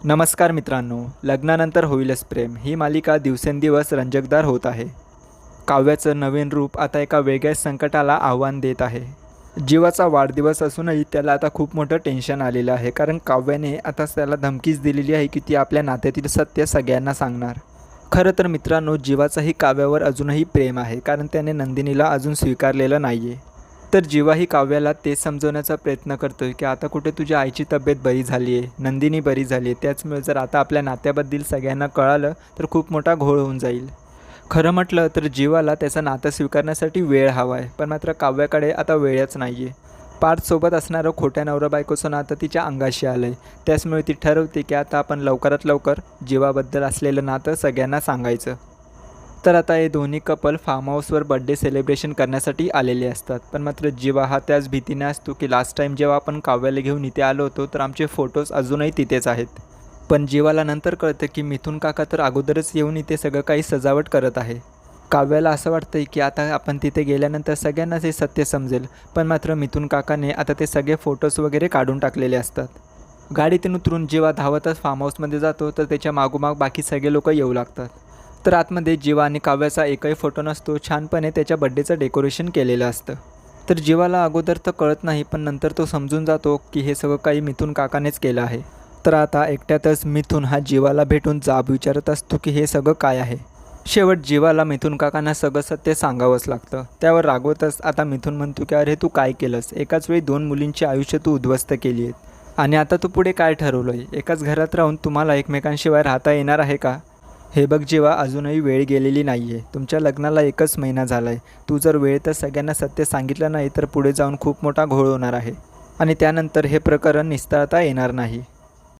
नमस्कार मित्रांनो, लग्नानंतर होईलच प्रेम ही मालिका दिवसेंदिवस रंजकदार होत आहे. काव्याचं नवीन रूप आता एका वेगळ्या संकटाला आव्हान देत आहे. जीवाचा वाढदिवस असूनही त्याला आता खूप मोठं टेन्शन आलेलं आहे, कारण काव्याने आता त्याला धमकीच दिलेली आहे की ती आपल्या नात्यातील सत्य सगळ्यांना सांगणार. खरं तर मित्रांनो, जीवाचाही काव्यावर अजूनही प्रेम आहे, कारण त्याने नंदिनीला अजून स्वीकारलेलं नाही आहे. तर जीवाही काव्याला ते समजवण्याचा प्रयत्न करतोय की आता कुठे तुझ्या आईची तब्येत बरी झाली आहे, नंदिनी बरी झाली आहे. त्याचमुळे जर आता आपल्या नात्याबद्दल सगळ्यांना कळालं तर खूप मोठा घोळ होऊन जाईल. खरं म्हटलं तर जीवाला त्याचं नातं स्वीकारण्यासाठी वेळ हवा आहे, पण मात्र काव्याकडे आता वेळच नाही आहे. पार्थसोबत असणारं खोट्या नवरा बायकोचं नातं तिच्या अंगाशी आलं आहे. त्याचमुळे ती ठरवते की आता आपण लवकरात लवकर जीवाबद्दल असलेलं नातं सगळ्यांना सांगायचं. तर आता हे दोन्ही कपल फार्म हाऊसवर बड्डे सेलिब्रेशन करण्यासाठी आलेले असतात, पण मात्र जीवा हा त्याच भीतीने असतो की लास्ट टाईम जेव्हा आपण काव्याला घेऊन इथे आलो होतो तर आमचे फोटोज अजूनही तिथेच आहेत. पण जीवाला नंतर कळतं की मिथुन काका तर अगोदरच येऊन इथे सगळं काही सजावट करत आहे. काव्याला असं वाटतंय की आता आपण तिथे गेल्यानंतर सगळ्यांनाच हे सत्य समजेल, पण मात्र मिथुन काकाने आता ते सगळे फोटोज वगैरे काढून टाकलेले असतात. गाडीतून उतरून जेव्हा धावतच फार्म हाऊसमध्ये जातो तर त्याच्या मागोमाग बाकी सगळे लोक येऊ लागतात. तर आतमध्ये जीवा आणि काव्याचा एकही फोटो नसतो. छानपणे त्याच्या बड्डेचं डेकोरेशन केलेलं असतं. तर जीवाला अगोदर तर कळत नाही, पण नंतर तो समजून जातो की हे सगळं काही मिथुन काकानेच केलं आहे. तर आता एकट्यातच मिथुन हा जीवाला भेटून जाब विचारत असतो की हे सगळं काय आहे. शेवट जीवाला मिथुन काकांना सगळं सत्य सांगावंच लागतं. त्यावर रागवतच आता मिथुन म्हणतो की अरे तू काय केलंस, एकाच वेळी 2 मुलींची आयुष्य तू उद्ध्वस्त केली आहेत आणि आता तू पुढे काय ठरवलं आहे. एकाच घरात राहून तुम्हाला एकमेकांशिवाय राहता येणार आहे का. हे बघ जीवा, अजूनही वेळ गेलेली नाही आहे. तुमच्या लग्नाला 1च महिना झाला आहे. तू जर वेळेतच सगळ्यांना सत्य सांगितलं नाही तर पुढे जाऊन खूप मोठा घोळ होणार आहे आणि त्यानंतर हे प्रकरण निस्तारता येणार नाही.